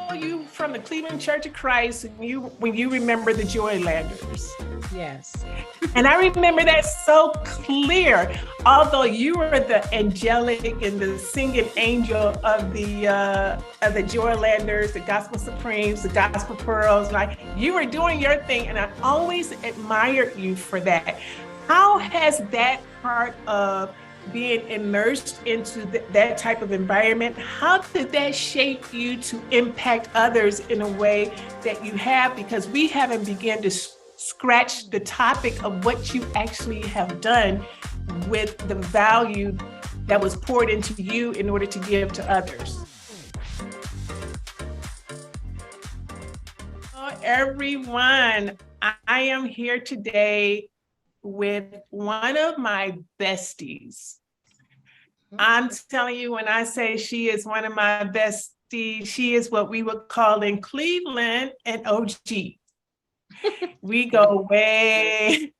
know you from the Cleveland Church of Christ, and when you remember the Joylanders. Yes. And I remember that so clear. Although you were the angelic and the singing angel of the Joylanders, the Gospel Supremes, the Gospel Pearls, like you were doing your thing, and I always admired you for that. How has that part of being immersed into that type of environment, how did that shape you to impact others in a way that you have? Because we haven't begun to scratch the topic of what you actually have done with the value that was poured into you in order to give to others. Hello, everyone. I am here today with one of my besties. I'm telling you, when I say she is one of my besties, she is what we would call in Cleveland an OG. We go way,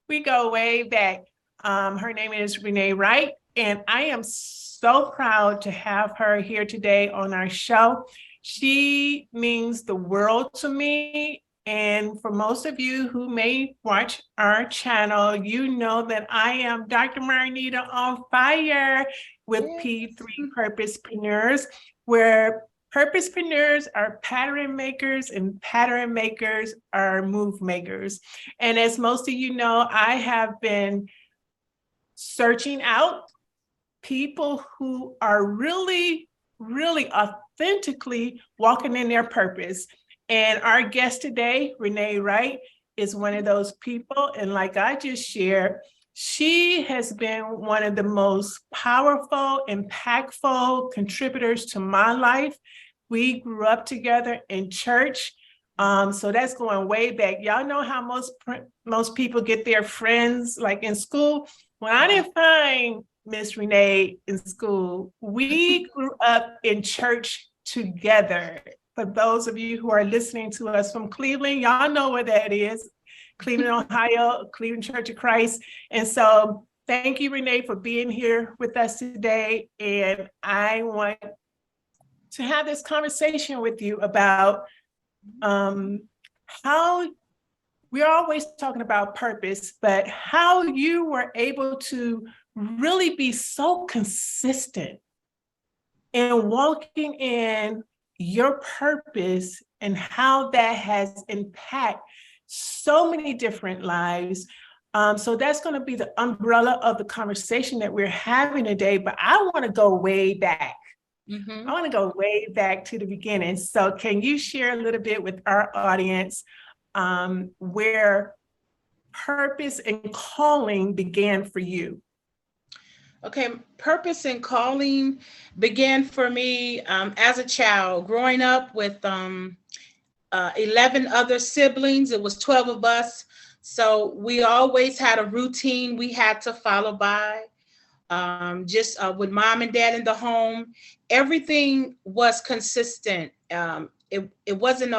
we go way back. Her name is Wright, and I am so proud to have her here today on our show. She means the world to me. And for most of you who may watch our channel, you know that I am Dr. Marnita on fire with P3 Purposepreneurs, where purposepreneurs are pattern makers and pattern makers are move makers. And as most of you know, I have been searching out people who are really, really authentically walking in their purpose. And our guest today, Wright, is one of those people. And like I just shared, she has been one of the most powerful, impactful contributors to my life. We grew up together in church. So that's going way back. Y'all know how most people get their friends like in school. When I didn't find Miss Renee in school, we grew up in church together. For those of you who are listening to us from Cleveland, y'all know where that is. Cleveland, Ohio, Cleveland Church of Christ. And so thank you, Renee, for being here with us today. And I want to have this conversation with you about how we're always talking about purpose, but how you were able to really be so consistent in walking in your purpose and how that has impacted so many different lives. So that's going to be the umbrella of the conversation that we're having today. But I want to go way back. I want to go way back to the beginning. So can you share a little bit with our audience where purpose and calling began for you? Okay, purpose and calling began for me as a child, growing up with 11 other siblings. It was 12 of us. So we always had a routine we had to follow by. Just with mom and dad in the home, everything was consistent. It wasn't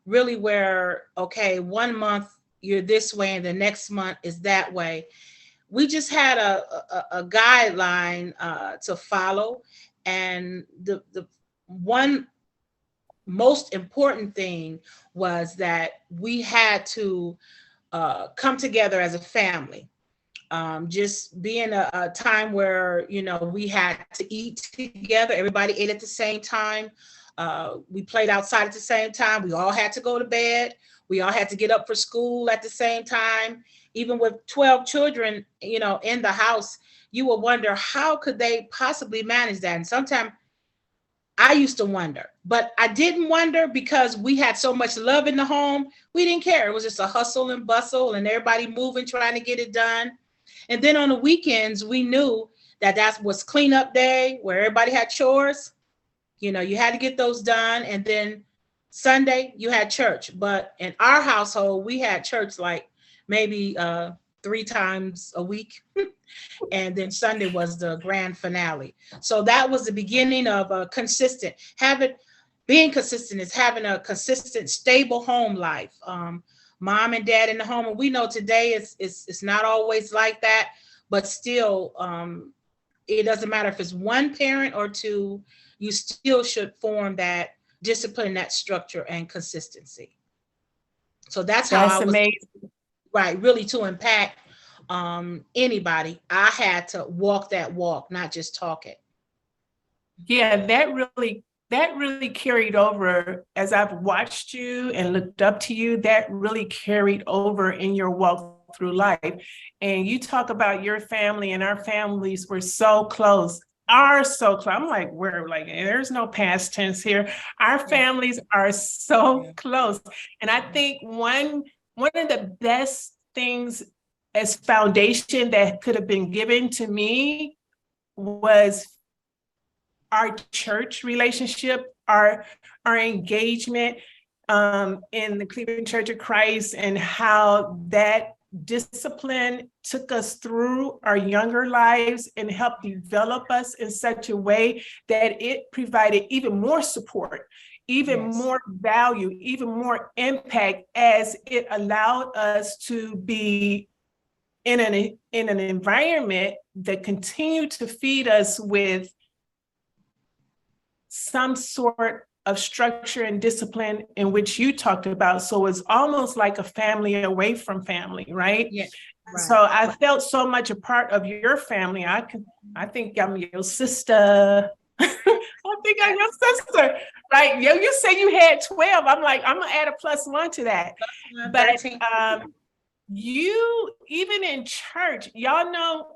really where, okay, 1 month you're this way and the next month is that way. We just had a guideline to follow. And the one most important thing was that we had to come together as a family. Just being a time where, we had to eat together. Everybody ate at the same time. We played outside at the same time. We all had to go to bed. We all had to get up for school at the same time. Even with 12 children, in the house, you will wonder, how could they possibly manage that? And sometimes I used to wonder, but I didn't wonder because we had so much love in the home. We didn't care. It was just a hustle and bustle and everybody moving, trying to get it done. And then on the weekends, we knew that was cleanup day where everybody had chores. You had to get those done. And then Sunday, you had church. But in our household, we had church like maybe 3 times a week. And then Sunday was the grand finale. So that was the beginning of a being consistent is having a consistent, stable home life. Mom and dad in the home. And we know today it's not always like that, but still, it doesn't matter if it's one parent or two, you still should form that discipline, that structure and consistency. So that's how That's I was, amazing. right, really to impact anybody. I had to walk that walk, not just talk it. Yeah, that really carried over as I've watched you and looked up to you. That really carried over in your walk through life. And you talk about your family, and our families were so close. Are so close. I'm like, we're like, there's no past tense here. Our families are so close. And I think one of the best things as foundation that could have been given to me was our church relationship, our engagement in the Cleveland Church of Christ, and how that discipline took us through our younger lives and helped develop us in such a way that it provided even more support, even more value, even more impact, as it allowed us to be in an environment that continued to feed us with some sort of structure and discipline, in which you talked about. So it's almost like a family away from family, right? Yeah. Right. So I felt so much a part of your family. I think I'm your sister. I think I'm your sister, right? You say you had 12. I'm like, I'm gonna add a +1 to that. But you, even in church, y'all know,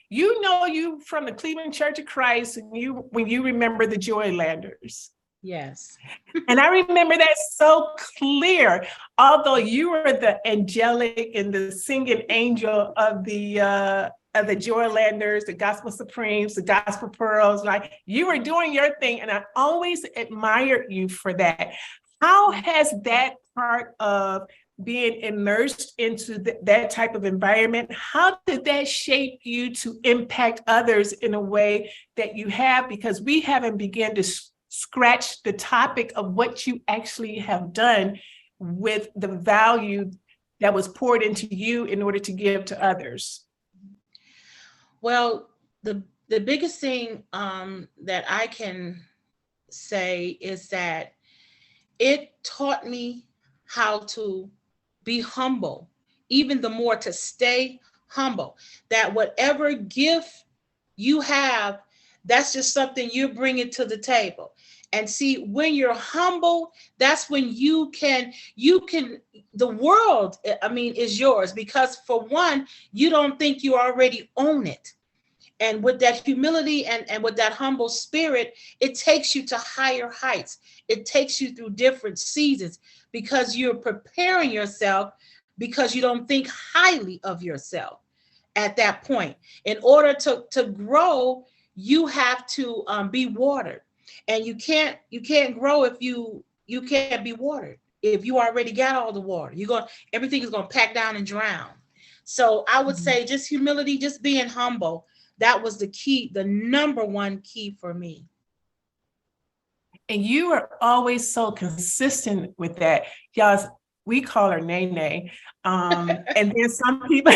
you from the Cleveland Church of Christ, and when you remember the Joylanders. Yes. And I remember that so clear, although you were the angelic and the singing angel of the Joylanders, the Gospel Supremes, the Gospel Pearls. Like, you were doing your thing, and I always admired you for that. How has that part of being immersed into that type of environment, how did that shape you to impact others in a way that you have? Because we haven't begun to scratch the topic of what you actually have done with the value that was poured into you in order to give to others. Well, the biggest thing that I can say is that it taught me how to be humble, even the more to stay humble, that whatever gift you have, that's just something you're bringing to the table. And see, when you're humble, that's when you can, the world, I mean, is yours, because for one, you don't think you already own it. And with that humility and with that humble spirit, it takes you to higher heights. It takes you through different seasons, because you're preparing yourself, because you don't think highly of yourself at that point. In order to grow, you have to be watered. And you can't grow if you can't be watered. If you already got all the water, everything is going to pack down and drown. So I would say just humility, just being humble. That was the key, the number one key for me. And you are always so consistent with that. Y'all, we call her Nene. And then some people,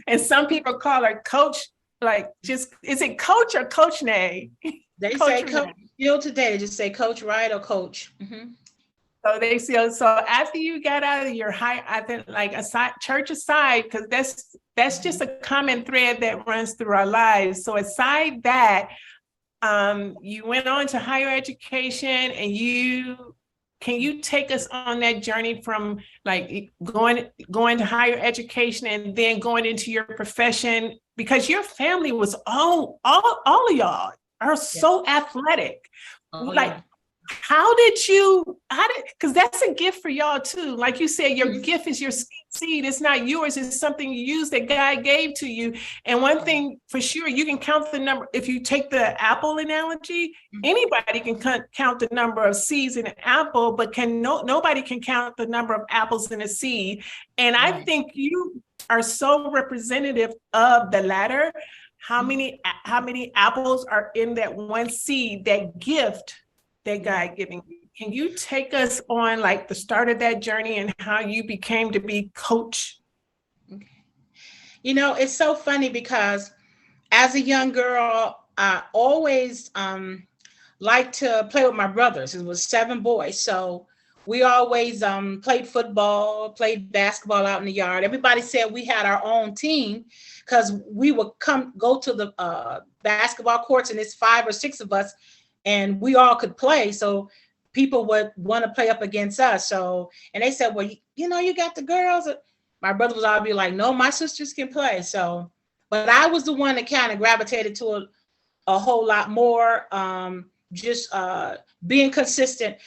and some people call her Coach. Like, just, is it Coach or Coach Nay? They say Coach. Still today, they just say Coach Wright or Coach. Mm-hmm. So they say, so after you got out of your I think, like, aside, church aside, because that's just a common thread that runs through our lives. So aside that, you went on to higher education, and can you take us on that journey from like going to higher education and then going into your profession? Because your family was all of y'all are so athletic. Like, because that's a gift for y'all too. Like you said, your gift is your seed. It's not yours. It's something you use that God gave to you. And one thing for sure, you can count the number. If you take the apple analogy, anybody can count the number of seeds in an apple, but nobody can count the number of apples in a seed. And I think you are so representative of the latter. How many apples are in that one seed, that gift that God giving you? Can you take us on like the start of that journey and how you became to be Coach? Okay. You know, it's so funny because as a young girl, I always liked to play with my brothers. It was 7 boys. So we always played football, played basketball out in the yard. Everybody said we had our own team because we would go to the basketball courts, and it's 5 or 6 of us, and we all could play. So people would want to play up against us. So, and they said, well, you got the girls. My brother was all be like, no, my sisters can play. So, but I was the one that kind of gravitated to a whole lot more. Just being consistent,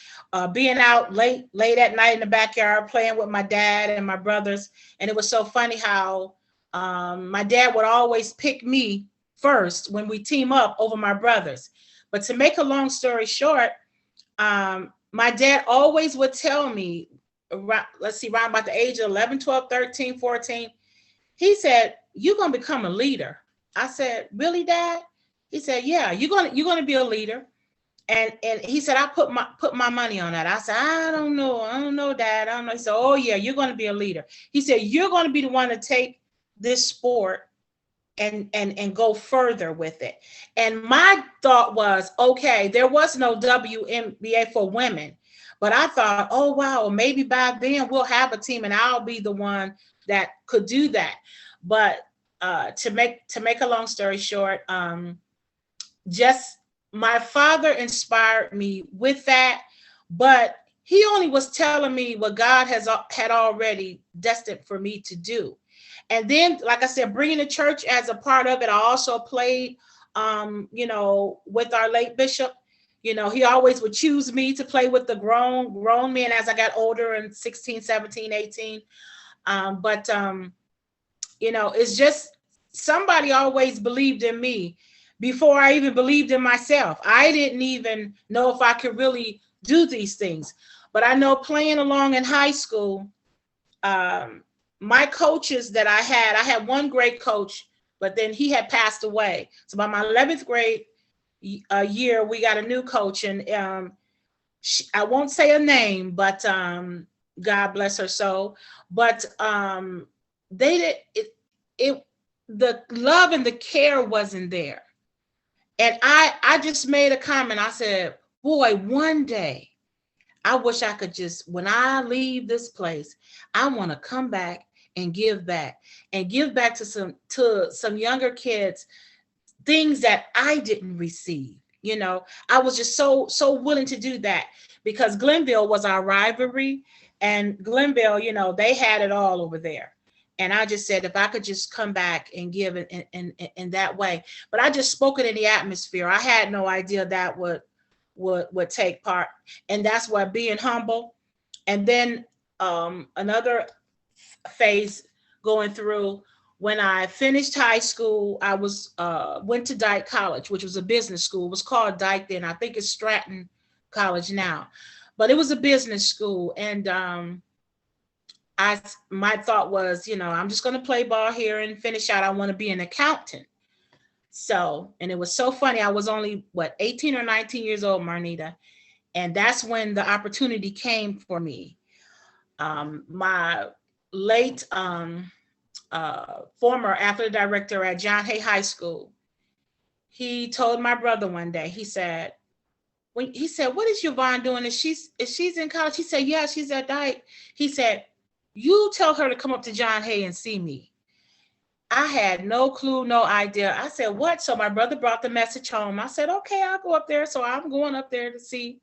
being out late at night in the backyard, playing with my dad and my brothers. And it was so funny how my dad would always pick me first when we team up over my brothers. But to make a long story short, my dad always would tell me, around about the age of 11, 12, 13, 14, he said, you're going to become a leader. I said, really, Dad? He said, yeah, you're going to be a leader. And he said, I put my money on that. I said, I don't know, Dad. I don't know. He said, oh yeah, you're going to be a leader. He said, you're going to be the one to take this sport and go further with it. And my thought was, okay, there was no WNBA for women, but I thought, oh wow, maybe by then we'll have a team and I'll be the one that could do that. But to make a long story short, just my father inspired me with that, but he only was telling me what God had already destined for me to do. And then, like I said, bringing the church as a part of it, I also played, with our late bishop. He always would choose me to play with the grown men as I got older and 16, 17, 18. It's just somebody always believed in me before I even believed in myself. I didn't even know if I could really do these things. But I know playing along in high school, my coaches that I had one great coach, but then he had passed away. So by my 11th grade year, we got a new coach, and I won't say a name, but God bless her soul. But the love and the care wasn't there. And I just made a comment. I said, boy, one day I wish I could when I leave this place, I want to come back and give back to some younger kids, things that I didn't receive. I was just so willing to do that because Glenville was our rivalry, and Glenville, they had it all over there. And I just said, if I could just come back and give it in that way. But I just spoke it in the atmosphere. I had no idea that would take part. And that's why being humble. And then another phase going through, when I finished high school, I went to Dyke College, which was a business school. It was called Dyke then. I think it's Stratton College now. But it was a business school. And my thought was, I'm just going to play ball here and finish out. I want to be an accountant. So, and it was so funny. I was only 18 or 19 years old, Marnita. And that's when the opportunity came for me. My late former athletic director at John Hay High School, he told my brother one day, he said, what is Yvonne doing? Is she's in college? He said, yeah, she's at Dyke. He said, you tell her to come up to John Hay and see me. I had no clue, no idea. I said, what? So my brother brought the message home. I said, okay, I'll go up there. So I'm going up there to see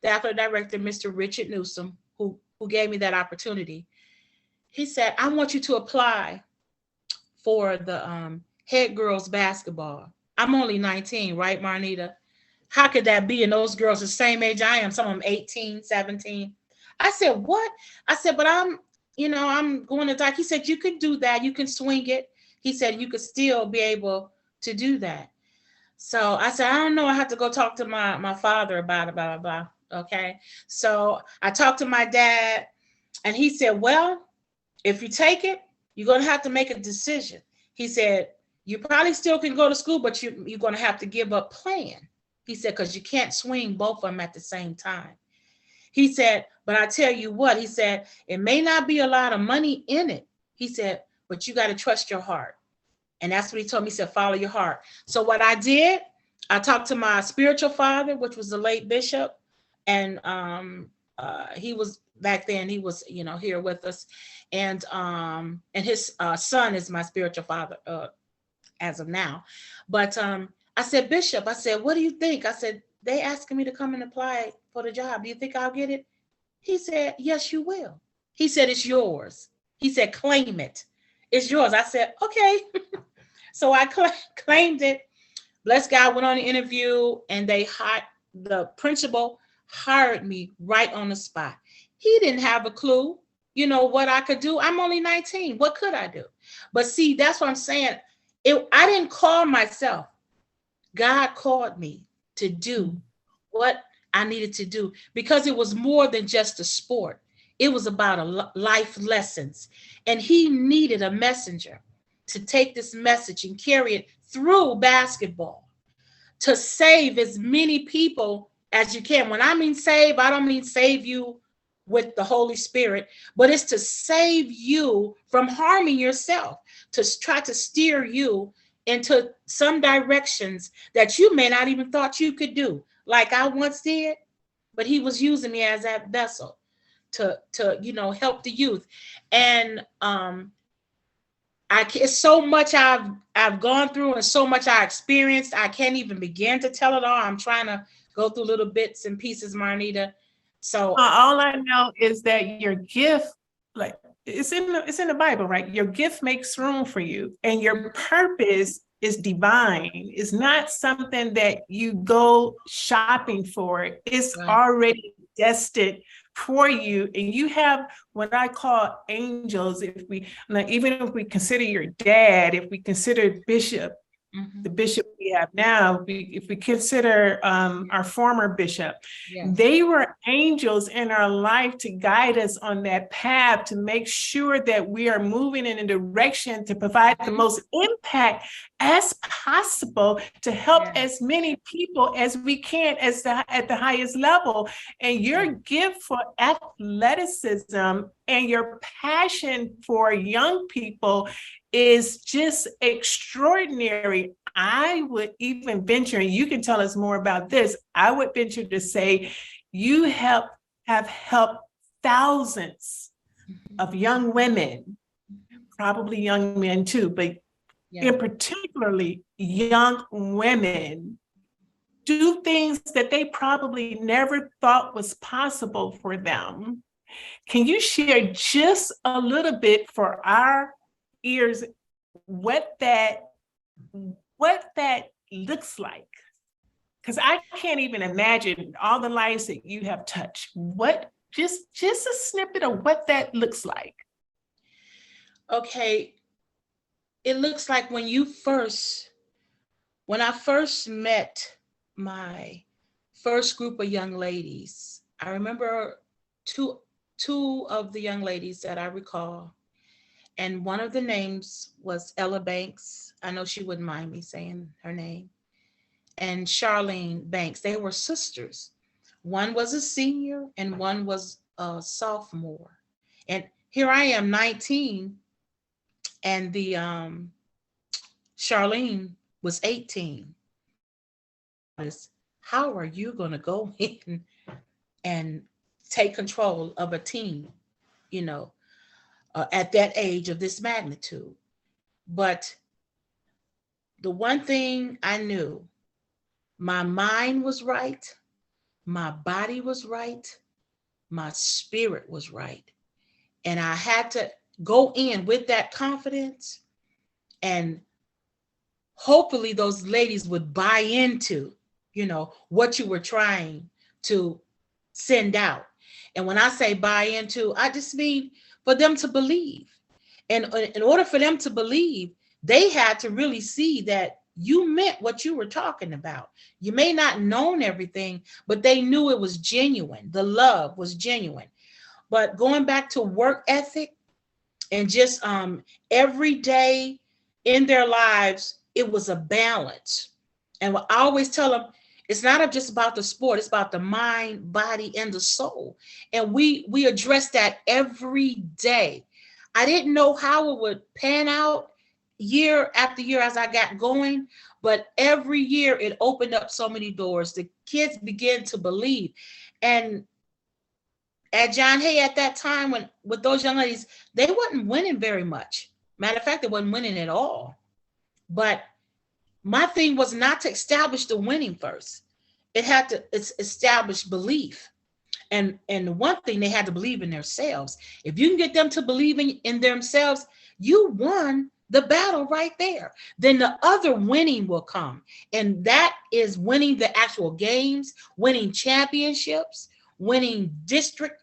the athletic director, Mr. Richard Newsom, who gave me that opportunity. He said, I want you to apply for the head girls basketball. I'm only 19, right, Marnita? How could that be? And those girls the same age I am, some of them 18, 17. I said, what? I said, but I'm going to Dyke. He said, you could do that. You can swing it. He said, you could still be able to do that. So I said, I don't know. I have to go talk to my father about it, blah, blah, blah. Okay. So I talked to my dad, and he said, well, if you take it, you're going to have to make a decision. He said, you probably still can go to school, but you're going to have to give up playing. He said, because you can't swing both of them at the same time. He said, but I tell you what, he said, it may not be a lot of money in it. He said, but you got to trust your heart. And that's what he told me. He said, follow your heart. So what I did, I talked to my spiritual father, which was the late bishop, and he was back then. He was, here with us, and his son is my spiritual father as of now. But I said, Bishop, I said, what do you think? I said, they asking me to come and apply for the job. Do you think I'll get it? He said, yes, you will. He said, it's yours. He said, claim it. It's yours. I said, okay. So I claimed it. Bless God, went on the interview, and the principal hired me right on the spot. He didn't have a clue, what I could do. I'm only 19. What could I do? But see, that's what I'm saying. I didn't call myself. God called me to do what I needed to do, because it was more than just a sport. It was about life lessons. And he needed a messenger to take this message and carry it through basketball to save as many people as you can. When I mean save, I don't mean save you with the Holy Spirit, but it's to save you from harming yourself, to try to steer you into some directions that you may not even thought you could do, like I once did. But he was using me as that vessel to help the youth. And it's so much I've gone through, and so much I experienced. I can't even begin to tell it all. I'm trying to go through little bits and pieces, Marnita. So all I know is that your gift, like it's in the Bible, right? Your gift makes room for you, and your purpose is divine. It's not something that you go shopping for. It's already destined for you. And you have what I call angels. Even if we consider your dad, if we consider Bishop, the bishop we have now, if we consider our former bishop, they were angels in our life to guide us on that path, to make sure that we are moving in a direction to provide the most impact as possible, to help as many people as we can at the highest level. And your gift for athleticism and your passion for young people is just extraordinary. I would even venture, and you can tell us more about this, I would venture to say you have helped thousands of young women, probably young men too, but in particularly young women, do things that they probably never thought was possible for them. Can you share just a little bit for our ears what that looks like? Because I can't even imagine all the lives that you have touched. Just a snippet of what that looks like. Okay, it looks like when I first met my first group of young ladies, I remember two of the young ladies that I recall. And one of the names was Ella Banks. I know she wouldn't mind me saying her name. And Charlene Banks. They were sisters. One was a senior and one was a sophomore. And here I am, 19, and the Charlene was 18. How are you going to go in and take control of a team, at that age of this magnitude? But the one thing I knew, my mind was right, my body was right, my spirit was right. And I had to go in with that confidence, and hopefully those ladies would buy into, what you were trying to send out. And when I say buy into, I just mean for them to believe. And in order for them to believe, they had to really see that you meant what you were talking about. You may not known everything, but they knew it was genuine. The love was genuine. But going back to work ethic and just every day in their lives, it was a balance. And I always tell them, it's not just about the sport, it's about the mind, body, and the soul. And we address that every day. I didn't know how it would pan out year after year as I got going, but every year it opened up so many doors. The kids began to believe. And at John Hay at that time, when with those young ladies, they wasn't winning very much. Matter of fact, they wasn't winning at all. But my thing was not to establish the winning first. It had to establish belief. And one thing, they had to believe in themselves. If you can get them to believe in themselves, you won the battle right there. Then the other winning will come. And that is winning the actual games, winning championships, winning district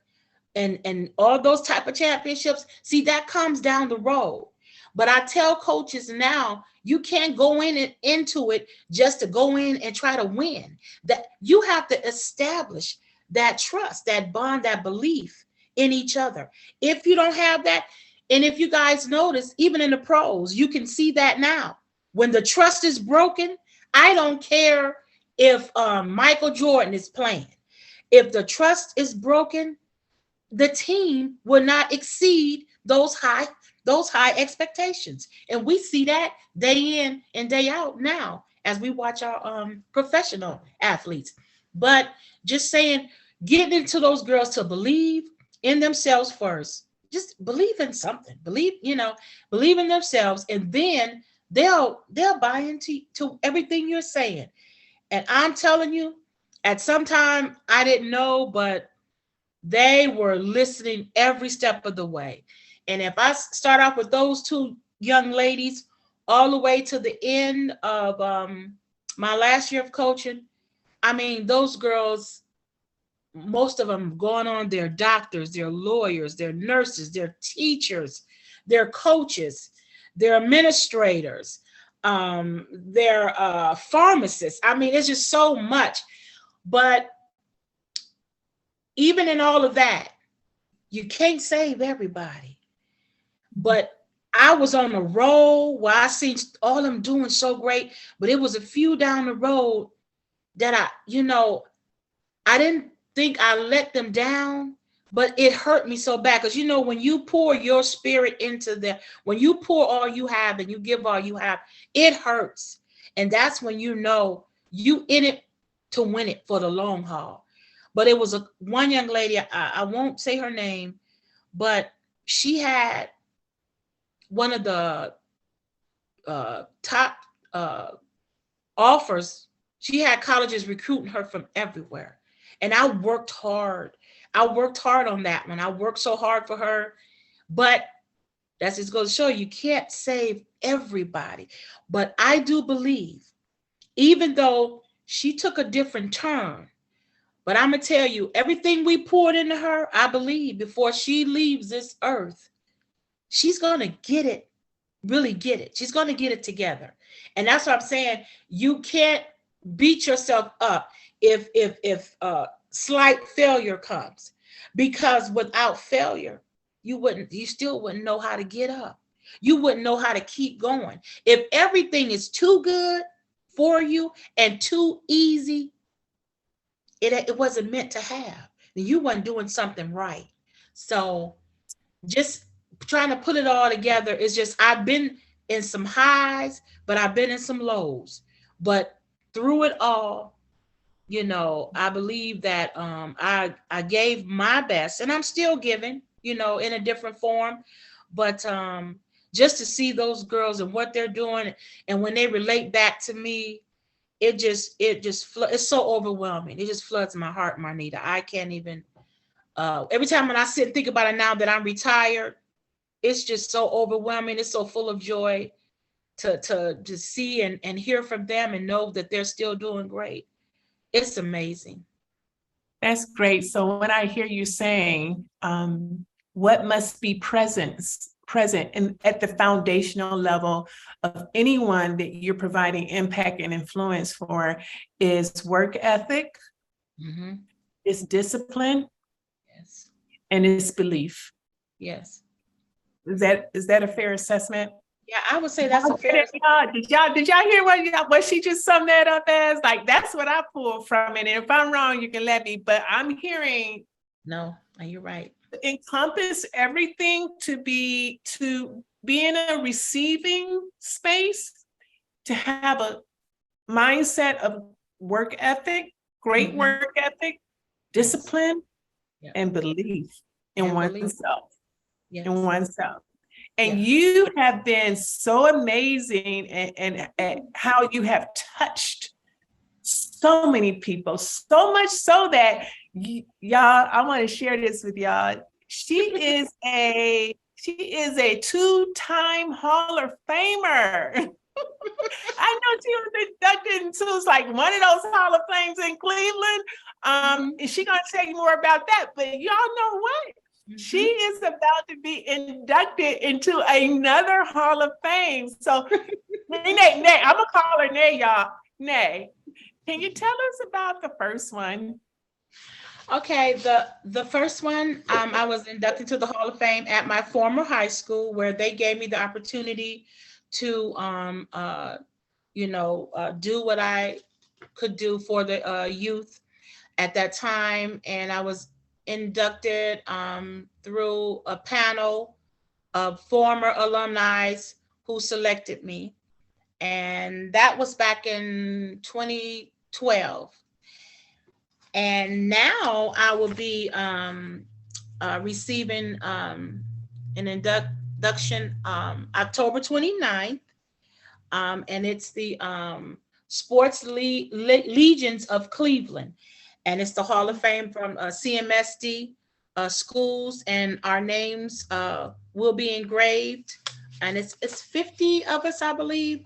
and all those type of championships. See, that comes down the road. But I tell coaches now, you can't go into it just to go in and try to win. That you have to establish that trust, that bond, that belief in each other. If you don't have that, and if you guys notice, even in the pros, you can see that now. When the trust is broken, I don't care if Michael Jordan is playing. If the trust is broken, the team will not exceed those high expectations. And we see that day in and day out now as we watch our professional athletes. But just saying, getting into those girls to believe in themselves first. Just believe in something. Believe in themselves, and then they'll buy into everything you're saying. And I'm telling you, at some time I didn't know, but they were listening every step of the way. And if I start off with those two young ladies all the way to the end of my last year of coaching, I mean, those girls, most of them going on, they're doctors, they're lawyers, they're nurses, they're teachers, they're coaches, they're administrators, they're pharmacists. I mean, it's just so much. But even in all of that, you can't save everybody. But I was on a roll where I seen all of them doing so great, but it was a few down the road that I didn't think I let them down, but it hurt me so bad. Because when you pour your spirit into them, when you pour all you have and you give all you have, it hurts. And that's when you in it to win it for the long haul. But it was one young lady, I won't say her name, but she had one of the top offers. She had colleges recruiting her from everywhere. And I worked hard. I worked hard on that one. I worked so hard for her. But that's just going to show you can't save everybody. But I do believe, even though she took a different turn, but I'm going to tell you, everything we poured into her, I believe before she leaves this earth, she's going to get it, really get it. She's going to get it together. And that's what I'm saying. You can't beat yourself up if slight failure comes, because without failure, you still wouldn't know how to get up. You wouldn't know how to keep going. If everything is too good for you and too easy, it wasn't meant to have. You weren't doing something right. So just trying to put it all together is just, I've been in some highs, but I've been in some lows. But through it all, I believe that I gave my best, and I'm still giving, in a different form. But just to see those girls and what they're doing, and when they relate back to me, it's so overwhelming. It just floods my heart, Marnita. I can't even, every time when I sit and think about it now that I'm retired, it's just so overwhelming. It's so full of joy to see and hear from them and know that they're still doing great. It's amazing. That's great. So when I hear you saying, what must be present at the foundational level of anyone that you're providing impact and influence for is work ethic, is discipline, yes, and is belief. Yes. Is that a fair assessment? Yeah, I would say that's a fair assessment. Did y'all hear what she just summed that up as? Like, that's what I pulled from it. And if I'm wrong, you can let me, but I'm hearing. No, you're right. Encompass everything to be in a receiving space, to have a mindset of work ethic, great work ethic, discipline, Yes. and belief in oneself. Yes. In oneself. And Yes. you have been so amazing and how you have touched so many people, so much so that y'all, I want to share this with y'all. She is a two-time Hall of Famer. I know she was inducted into like one of those Hall of Fames in Cleveland. Is she gonna tell you more about that? But y'all know what? She is about to be inducted into another Hall of Fame. So, Nay, I'm gonna call her Nay, y'all. Nay, can you tell us about the first one? Okay, the first one, I was inducted to the Hall of Fame at my former high school, where they gave me the opportunity to, do what I could do for the youth at that time. And I was inducted through a panel of former alumni who selected me. And that was back in 2012. And now I will be receiving an induction October 29th. And it's the Sports Legions of Cleveland. And it's the Hall of Fame from CMSD schools, and our names will be engraved. And it's 50 of us, I believe,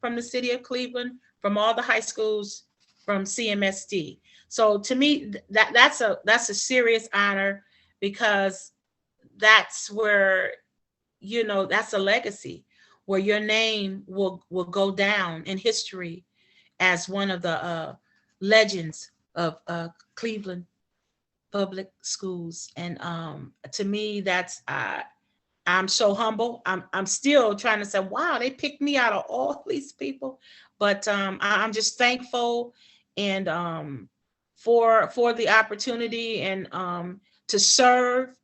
from the city of Cleveland, from all the high schools from CMSD. So to me, that's a serious honor, because that's where, that's a legacy where your name will go down in history as one of the legends of Cleveland public schools. And to me, that's I'm so humble. I'm still trying to say, wow, they picked me out of all these people. But I'm just thankful and for the opportunity and to serve.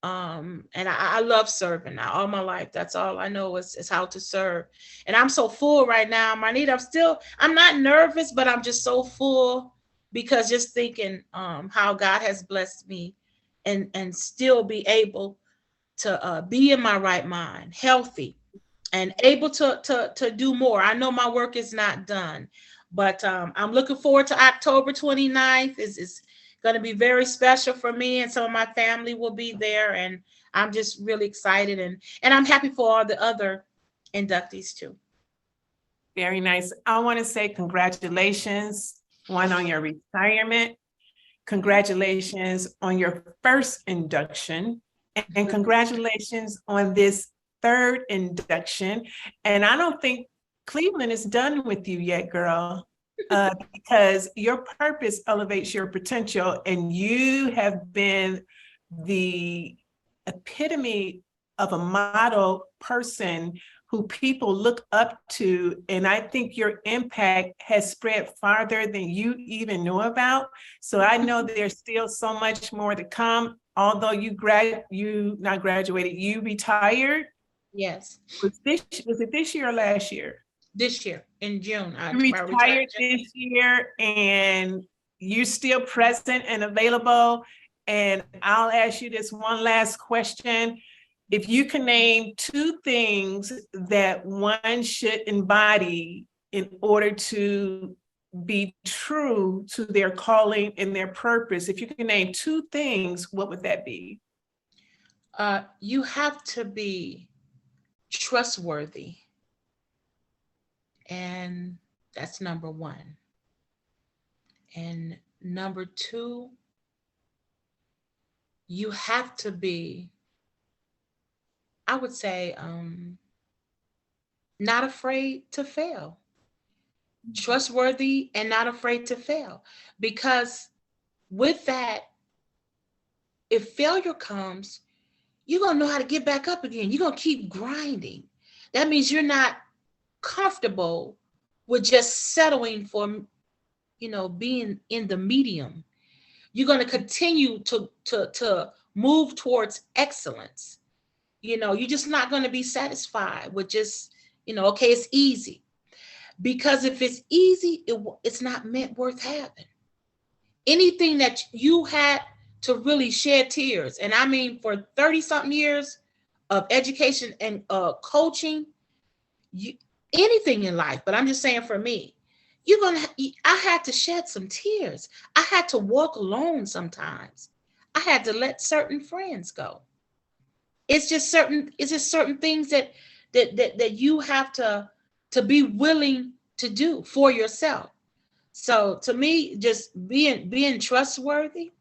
And I love serving now all my life. That's all I know is how to serve. And I'm so full right now, Marnita. I'm not nervous, but I'm just so full, because just thinking how God has blessed me and still be able to be in my right mind, healthy, and able to do more. I know my work is not done, but I'm looking forward to October 29th. Is going to be very special for me, and some of my family will be there, and I'm just really excited, and I'm happy for all the other inductees too. Very nice. I want to say congratulations, one, on your retirement. Congratulations on your first induction, and congratulations on this third induction. And I don't think Cleveland is done with you yet, girl, because your purpose elevates your potential, and you have been the epitome of a model person who people look up to. And I think your impact has spread farther than you even know about. So I know there's still so much more to come. Although you not graduated, you retired. Yes. Was it this year or last year? This year in June. You retired this year, and you're still present and available. And I'll ask you this one last question. If you can name two things that one should embody in order to be true to their calling and their purpose, if you can name two things, what would that be? You have to be trustworthy. And that's number one. And number two, you have to be, I would say, not afraid to fail. Trustworthy and not afraid to fail. Because with that, if failure comes, you're going to know how to get back up again. You're going to keep grinding. That means you're not comfortable with just settling for, being in the medium. You're going to continue to move towards excellence. you're just not going to be satisfied with just, okay, it's easy. Because if it's easy, it's not meant worth having. Anything that you had to really shed tears, and I mean for 30 something years of education and coaching, anything in life, but I'm just saying for me, I had to shed some tears. I had to walk alone sometimes. I had to let certain friends go. It's just certain things that you have to be willing to do for yourself. So to me, just being trustworthy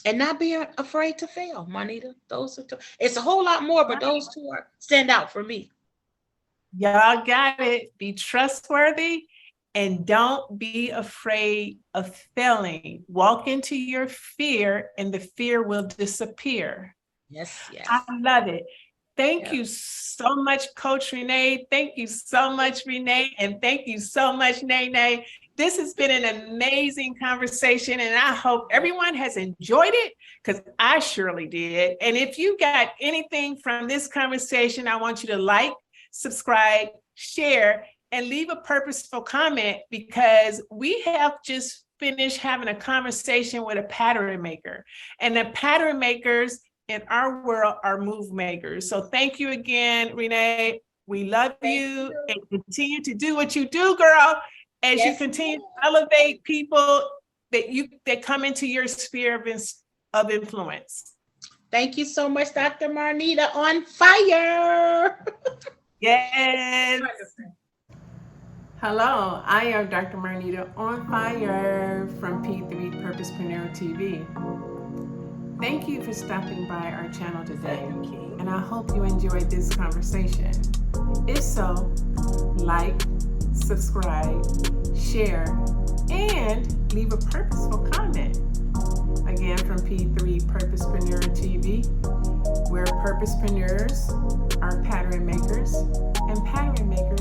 and not being afraid to fail, Marnita. Those are two. It's a whole lot more, but those two stand out for me. Y'all got it. Be trustworthy and don't be afraid of failing. Walk into your fear and the fear will disappear. Yes, yes. I love it. Thank you so much, Coach Renee. Thank you so much, Renee. And thank you so much, Nene. This has been an amazing conversation, and I hope everyone has enjoyed it, because I surely did. And if you got anything from this conversation, I want you to like, subscribe, share, and leave a purposeful comment, because we have just finished having a conversation with a pattern maker. And the pattern makers in our world are move makers. So thank you again, Renee. We love you and continue to do what you do, girl, as you continue to elevate people that come into your sphere of influence. Thank you so much, Dr. Marnita. On fire. Yes. Hello, I am Dr. Marnita on fire from P3 Purposepreneur TV. Thank you for stopping by our channel today, and I hope you enjoyed this conversation. If so, like, subscribe, share, and leave a purposeful comment. Again, from P3 Purposepreneur TV, where purposepreneurs are pattern makers, and pattern makers